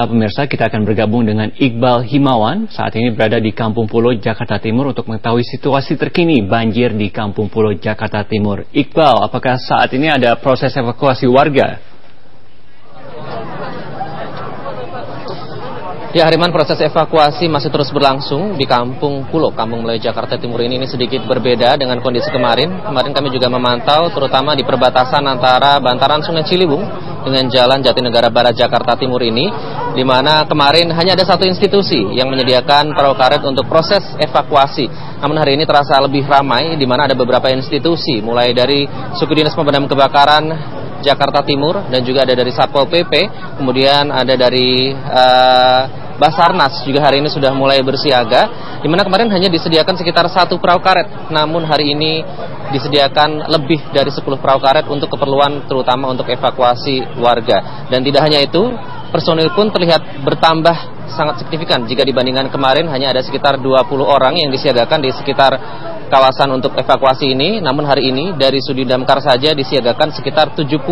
Pemirsa, kita akan bergabung dengan Iqbal Himawan, saat ini berada di Kampung Pulo, Jakarta Timur untuk mengetahui situasi terkini banjir di Kampung Pulo, Jakarta Timur. Iqbal, apakah saat ini ada proses evakuasi warga? Ya, Hariman, proses evakuasi masih terus berlangsung di Kampung Pulo, Kampung Melayu, Jakarta Timur ini sedikit berbeda dengan kondisi kemarin. Kemarin kami juga memantau terutama di perbatasan antara bantaran Sungai Ciliwung dengan Jalan Jatinegara Barat, Jakarta Timur ini, di mana kemarin hanya ada satu institusi yang menyediakan perahu karet untuk proses evakuasi. Namun hari ini terasa lebih ramai, di mana ada beberapa institusi, mulai dari Suku Dinas Pemadam Kebakaran Jakarta Timur dan juga ada dari Satpol PP, kemudian ada dari Basarnas juga hari ini sudah mulai bersiaga, di mana kemarin hanya disediakan sekitar 1 perahu karet, namun hari ini disediakan lebih dari 10 perahu karet untuk keperluan terutama untuk evakuasi warga. Dan tidak hanya itu, personil pun terlihat bertambah sangat signifikan jika dibandingkan kemarin hanya ada sekitar 20 orang yang disiagakan di sekitar kawasan untuk evakuasi ini. Namun hari ini dari Sudin Damkar saja disiagakan sekitar 70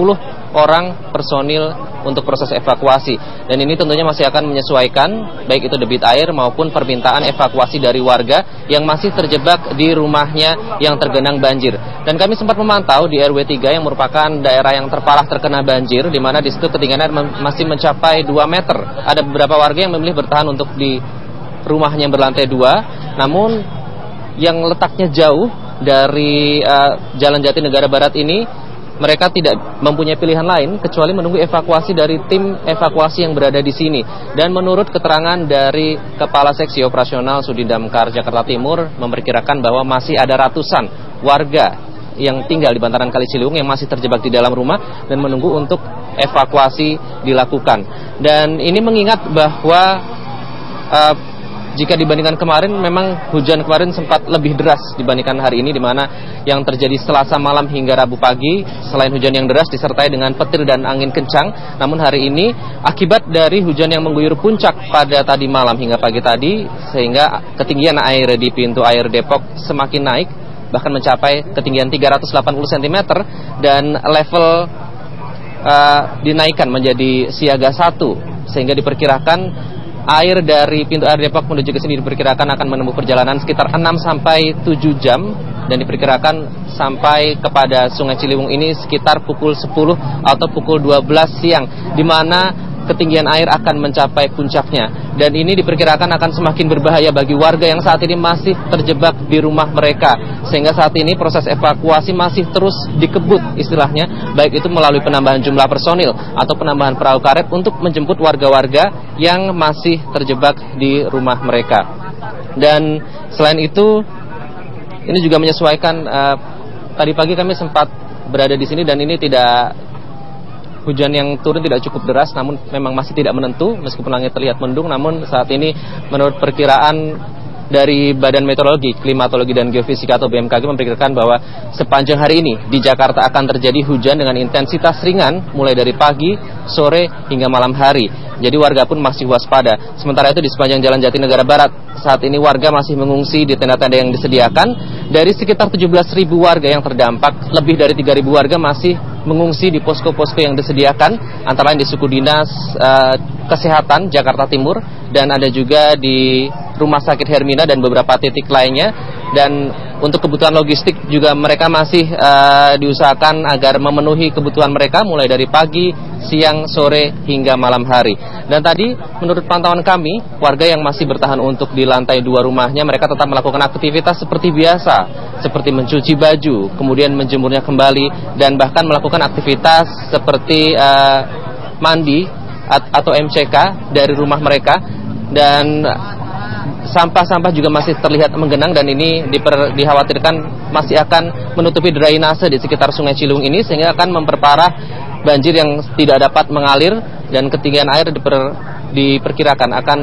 orang personil untuk proses evakuasi. Dan ini tentunya masih akan menyesuaikan baik itu debit air maupun permintaan evakuasi dari warga yang masih terjebak di rumahnya yang tergenang banjir. Dan kami sempat memantau di RW 3 yang merupakan daerah yang terparah terkena banjir, di mana di situ ketinggian air masih mencapai 2 meter. Ada beberapa warga yang memilih bertahan untuk di rumahnya yang berlantai 2, namun yang letaknya jauh dari Jalan Jatinegara Barat ini, mereka tidak mempunyai pilihan lain kecuali menunggu evakuasi dari tim evakuasi yang berada di sini. Dan menurut keterangan dari Kepala Seksi Operasional Sudin Damkar Jakarta Timur, memperkirakan bahwa masih ada ratusan warga yang tinggal di bantaran Kali Ciliwung yang masih terjebak di dalam rumah dan menunggu untuk evakuasi dilakukan. Dan ini mengingat bahwa jika dibandingkan kemarin, memang hujan kemarin sempat lebih deras dibandingkan hari ini, di mana yang terjadi Selasa malam hingga Rabu pagi, selain hujan yang deras disertai dengan petir dan angin kencang. Namun hari ini akibat dari hujan yang mengguyur puncak pada tadi malam hingga pagi tadi, sehingga ketinggian air di pintu air Depok semakin naik, bahkan mencapai ketinggian 380 cm dan level dinaikkan menjadi siaga 1, sehingga diperkirakan air dari pintu air Depok menuju ke sini diperkirakan akan menempuh perjalanan sekitar 6-7 jam, dan diperkirakan sampai kepada Sungai Ciliwung ini sekitar pukul 10 atau pukul 12 siang, di mana ketinggian air akan mencapai puncaknya. Dan ini diperkirakan akan semakin berbahaya bagi warga yang saat ini masih terjebak di rumah mereka, sehingga saat ini proses evakuasi masih terus dikebut istilahnya, baik itu melalui penambahan jumlah personil atau penambahan perahu karet untuk menjemput warga-warga yang masih terjebak di rumah mereka. Dan selain itu, ini juga menyesuaikan, tadi pagi kami sempat berada di sini dan ini hujan yang turun tidak cukup deras, namun memang masih tidak menentu meskipun langit terlihat mendung. Namun saat ini menurut perkiraan dari Badan Meteorologi, Klimatologi dan Geofisika atau BMKG memperkirakan bahwa sepanjang hari ini di Jakarta akan terjadi hujan dengan intensitas ringan mulai dari pagi, sore hingga malam hari. Jadi warga pun masih waspada. Sementara itu di sepanjang Jalan Jatinegara Barat saat ini warga masih mengungsi di tenda-tenda yang disediakan. Dari sekitar 17.000 warga yang terdampak, lebih dari 3.000 warga masih mengungsi di posko-posko yang disediakan, antara lain di Suku Dinas Kesehatan Jakarta Timur, dan ada juga di Rumah Sakit Hermina dan beberapa titik lainnya. Dan untuk kebutuhan logistik juga mereka masih diusahakan agar memenuhi kebutuhan mereka mulai dari pagi, siang, sore hingga malam hari. Dan tadi menurut pantauan kami, warga yang masih bertahan untuk di lantai 2 rumahnya, mereka tetap melakukan aktivitas seperti biasa, seperti mencuci baju, kemudian menjemurnya kembali, dan bahkan melakukan aktivitas seperti mandi atau MCK dari rumah mereka. Dan sampah-sampah juga masih terlihat menggenang, dan ini dikhawatirkan masih akan menutupi drainase di sekitar Sungai Ciliwung ini, sehingga akan memperparah banjir yang tidak dapat mengalir, dan ketinggian air diperkirakan akan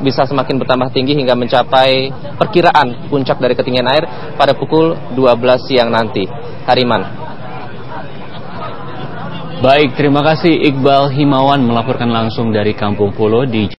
bisa semakin bertambah tinggi hingga mencapai perkiraan puncak dari ketinggian air pada pukul 12 siang nanti. Hariman. Baik, terima kasih Iqbal Himawan melaporkan langsung dari Kampung Pulo di